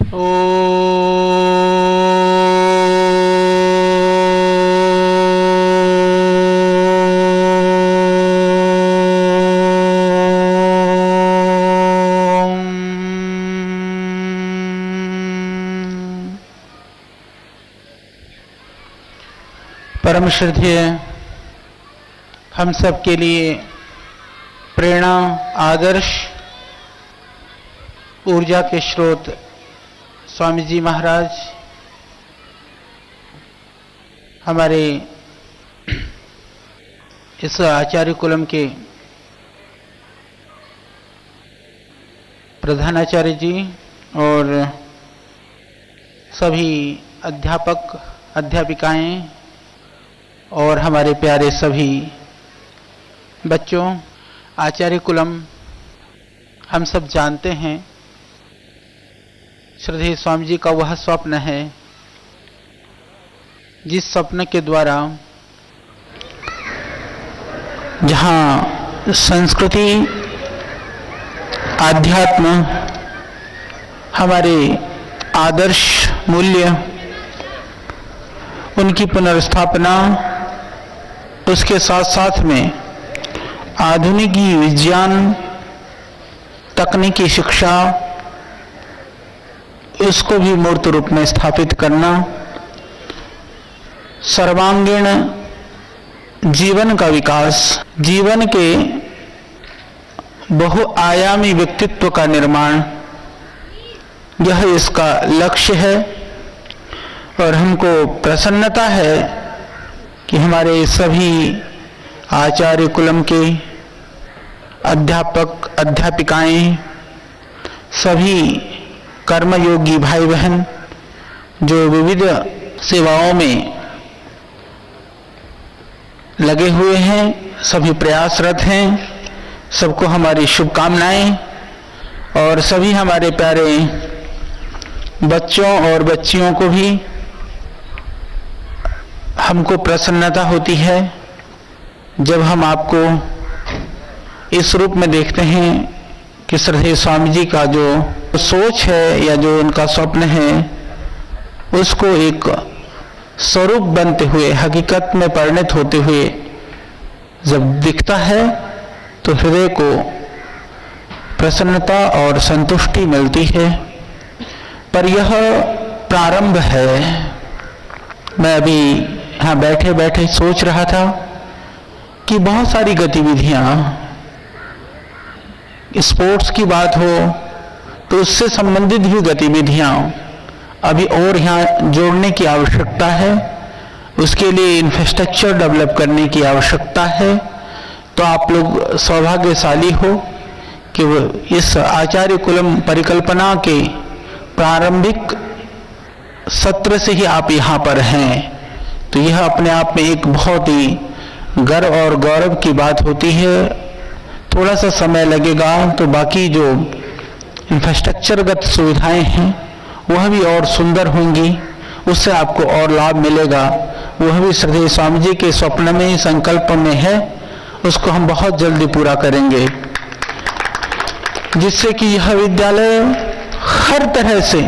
परम श्रद्धेय हम सब के लिए प्रेरणा, आदर्श, ऊर्जा के स्रोत स्वामी जी महाराज हमारे इस आचार्य कुलम के प्रधानाचार्य जी और सभी अध्यापक, अध्यापिकाएं और हमारे प्यारे सभी बच्चों, आचार्य कुलम हम सब जानते हैं श्रद्धेय स्वामी जी का वह स्वप्न है जिस स्वप्न के द्वारा जहाँ संस्कृति, आध्यात्म, हमारे आदर्श मूल्य, उनकी पुनर्स्थापना, उसके साथ साथ में आधुनिक विज्ञान, तकनीकी शिक्षा, उसको भी मूर्त रूप में स्थापित करना, सर्वांगीण जीवन का विकास, जीवन के बहुआयामी व्यक्तित्व का निर्माण, यह इसका लक्ष्य है। और हमको प्रसन्नता है कि हमारे सभी आचार्य कुलम के अध्यापक, अध्यापिकाएं, सभी कर्मयोगी भाई बहन जो विविध सेवाओं में लगे हुए हैं, सभी प्रयासरत हैं, सबको हमारी शुभकामनाएं। और सभी हमारे प्यारे बच्चों और बच्चियों को भी हमको प्रसन्नता होती है जब हम आपको इस रूप में देखते हैं कि श्रद्धेय स्वामी जी का जो सोच है या जो उनका स्वप्न है उसको एक स्वरूप बनते हुए, हकीकत में परिणत होते हुए जब दिखता है तो हृदय को प्रसन्नता और संतुष्टि मिलती है। पर यह प्रारंभ है। मैं अभी यहाँ बैठे बैठे सोच रहा था कि बहुत सारी गतिविधियां, स्पोर्ट्स की बात हो तो उससे संबंधित भी गतिविधियां अभी और यहाँ जोड़ने की आवश्यकता है। उसके लिए इंफ्रास्ट्रक्चर डेवलप करने की आवश्यकता है। तो आप लोग सौभाग्यशाली हो कि इस आचार्य कुलम परिकल्पना के प्रारंभिक सत्र से ही आप यहाँ पर हैं। तो यह अपने आप में एक बहुत ही गर्व और गौरव की बात होती है। थोड़ा सा समय लगेगा तो बाकी जो इंफ्रास्ट्रक्चरगत सुविधाएं हैं वह भी और सुंदर होंगी, उससे आपको और लाभ मिलेगा। वह भी श्रद्धेय स्वामी जी के स्वप्न में, संकल्प में है, उसको हम बहुत जल्दी पूरा करेंगे, जिससे कि यह विद्यालय हर तरह से,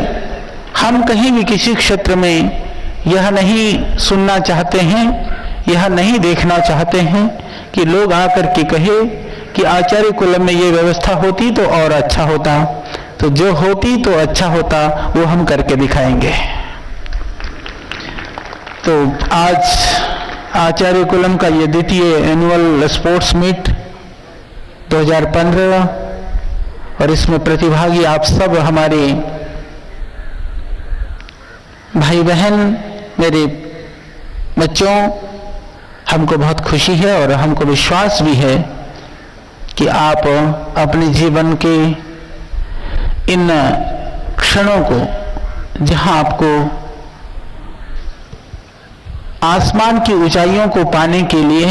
हम कहीं भी किसी क्षेत्र में यह नहीं सुनना चाहते हैं, यह नहीं देखना चाहते हैं कि लोग आकर के कहे कि आचार्य कुलम में ये व्यवस्था होती तो और अच्छा होता। तो जो होती तो अच्छा होता वो हम करके दिखाएंगे। तो आज आचार्य कुलम का ये द्वितीय एनुअल स्पोर्ट्स मीट 2015 और इसमें प्रतिभागी आप सब हमारे भाई बहन, मेरे बच्चों, हमको बहुत खुशी है और हमको विश्वास भी है कि आप अपने जीवन के इन क्षणों को, जहां आपको आसमान की ऊंचाइयों को पाने के लिए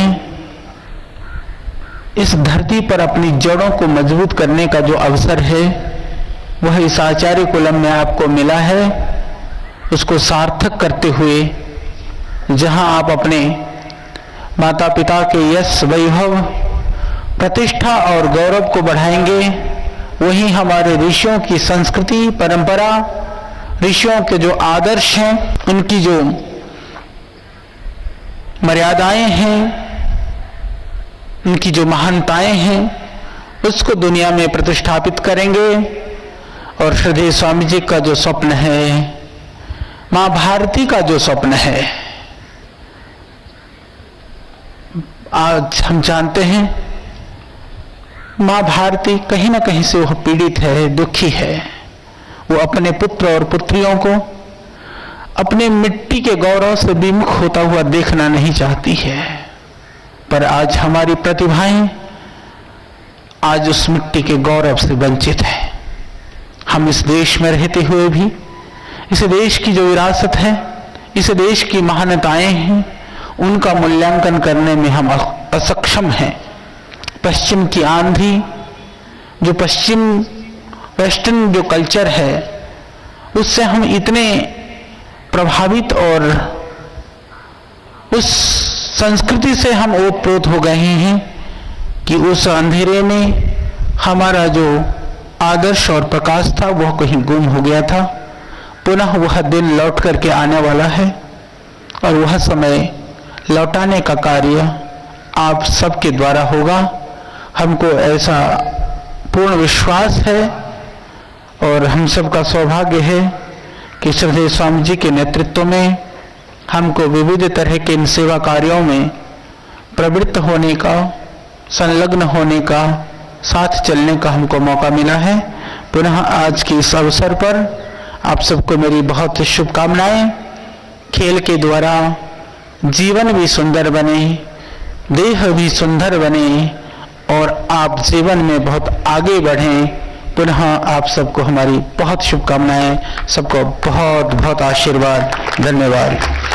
इस धरती पर अपनी जड़ों को मजबूत करने का जो अवसर है वह इस आचार्य कुलम में आपको मिला है, उसको सार्थक करते हुए जहां आप अपने माता पिता के यश, वैभव, प्रतिष्ठा और गौरव को बढ़ाएंगे, वहीं हमारे ऋषियों की संस्कृति, परंपरा ऋषियों के जो आदर्श हैं, उनकी जो मर्यादाएं हैं, उनकी जो महानताएं हैं, उसको दुनिया में प्रतिष्ठापित करेंगे। और श्रद्धेय स्वामी जी का जो स्वप्न है, मां भारती का जो स्वप्न है, आज हम जानते हैं मां भारती कहीं ना कहीं से वह पीड़ित है, दुखी है। वो अपने पुत्र और पुत्रियों को अपने मिट्टी के गौरव से विमुख होता हुआ देखना नहीं चाहती है। पर आज हमारी प्रतिभाएं आज उस मिट्टी के गौरव से वंचित है। हम इस देश में रहते हुए भी इस देश की जो विरासत है, इस देश की महानताएं हैं, उनका मूल्यांकन करने में हम असक्षम हैं। पश्चिम की आंधी, जो पश्चिम वेस्टर्न जो कल्चर है, उससे हम इतने प्रभावित और उस संस्कृति से हम ओतप्रोत हो गए हैं कि उस अंधेरे में हमारा जो आदर्श और प्रकाश था वह कहीं गुम हो गया था। पुनः वह दिन लौट करके आने वाला है और वह समय लौटाने का कार्य आप सबके द्वारा होगा। हमको ऐसा पूर्ण विश्वास है और हम सबका सौभाग्य है कि श्रद्धेय स्वामी जी के नेतृत्व में हमको विविध तरह के इन सेवा कार्यों में प्रवृत्त होने का, संलग्न होने का, साथ चलने का हमको मौका मिला है। पुनः आज के इस अवसर पर आप सबको मेरी बहुत शुभकामनाएं। खेल के द्वारा जीवन भी सुंदर बने, देह भी सुंदर बने और आप जीवन में बहुत आगे बढ़ें। पुनः आप सबको हमारी बहुत शुभकामनाएं। सबको बहुत बहुत आशीर्वाद। धन्यवाद।